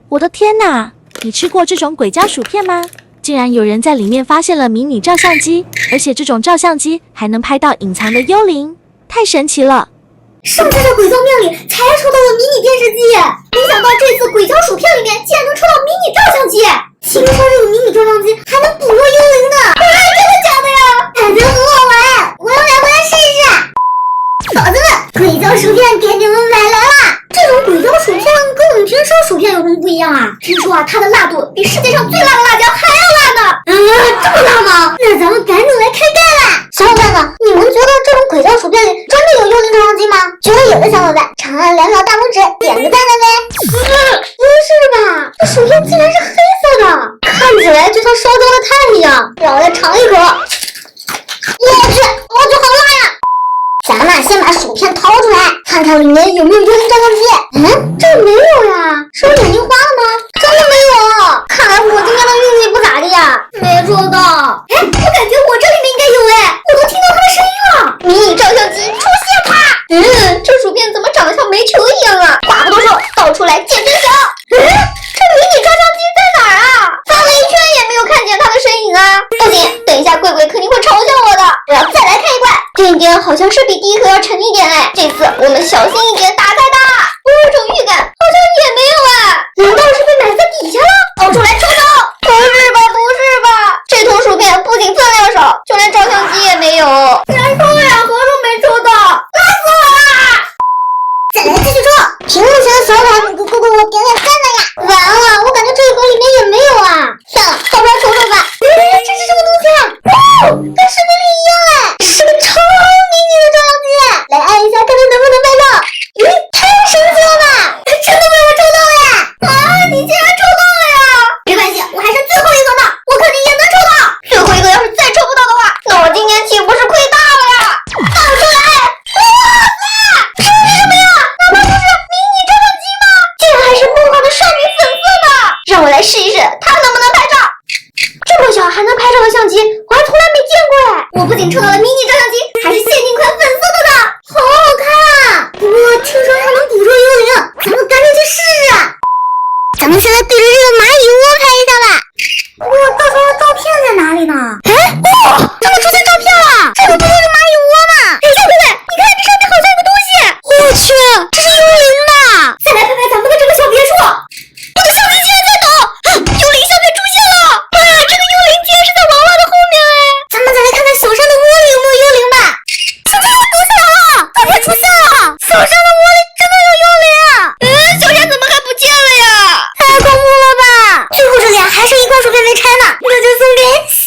我的天哪！你吃过这种鬼椒薯片吗？竟然有人在里面发现了迷你照相机，而且这种照相机还能拍到隐藏的幽灵，太神奇了！上次在鬼椒面里才抽到了迷你电视机，没想到这次鬼椒薯片里面竟然能抽到迷你照相机。听说这个迷你照相机还能捕捉幽灵呢，真的假的呀？感觉很好玩，我要买回来试试。宝子们，鬼椒薯片给你们买来了。这种鬼椒薯片跟我们平时烧薯片有什么不一样啊？听说啊，它的辣度比世界上最辣的辣椒还要辣呢。这么辣吗？那咱们赶紧来开盖吧。小伙伴们，你们觉得这种鬼椒薯片里真的有幽灵照相机吗？觉得有的小伙伴长按2秒大拇指点个赞了呗。不是吧？这薯片竟然是黑色的，看起来就像烧焦的炭一样。让我来尝一口。我去，好辣呀！咱们先把薯片掏出来，看看里面有没有幽灵照相机。这没有呀，是我眼睛花了吗？真的没有，看来我今天的运气不咋地呀，没抽到。我感觉我这里面应该有我都听到它的声音了。迷你照相机出现吧！这薯片怎么长得像煤球一样啊？话不多说，倒出来见真相。这迷你照相机在哪儿啊？翻了一圈也没有看见它的身影啊！不行，等一下贵贵肯定会嘲笑我的，我要再来看一罐。这一点好像是比第一颗要沉一点这次我们小心一点打开它。我有种预感，好像也没有难道是被埋在底下了？掏出来抽抽！不是吧？这桶薯片不仅分量少，就连照相机也没有。难受呀，何处没抽到？辣死我了！再来继续抽。屏幕前的小伙伴给我点赞了呀！完了，我感觉这一盒里面也没有啊。算了，掏出来瞅瞅吧。这是什么东西啊？跟视频里一样是个超迷你的照相机。来按一下，看看能不能拍到。太神奇了吧！真的被我抽到了呀！你竟然抽到了呀！没关系，我还剩最后一个呢，我肯定也能抽到。最后一个要是再抽不到的话，那我今年岂不是亏大了呀？放出来！哇塞，这是什么呀？难道就是迷你照相机吗？竟然还是梦幻的少女粉色的！让我来试一试，它能不能拍照？这么小还能拍照的相机，我还从来没见过我不仅抽到了迷你照相机，还是限定款粉色的呢，好好看啊！不过听说它能捕捉幽灵，咱们赶紧去试试。咱们现在对着这个蚂蚁窝拍一下吧。不过到时候照片在哪里呢？怎么出现照片了？这个不就是蚂蚁窝吗？小贝贝，你看这上面好像有个东西。我去，这是幽灵吧？再来拍拍咱们的这个小别墅。我的相机竟然在抖！幽灵相片出现了！这个幽灵竟然是在娃娃的后面咱们再来看看小山的窝里有没有幽灵吧。小山我躲起来了，照片出现了！小山的窝里真的有幽灵！小山怎么还不见了呀？太恐怖了吧！最后这里还剩一罐薯片没拆呢，那就送给小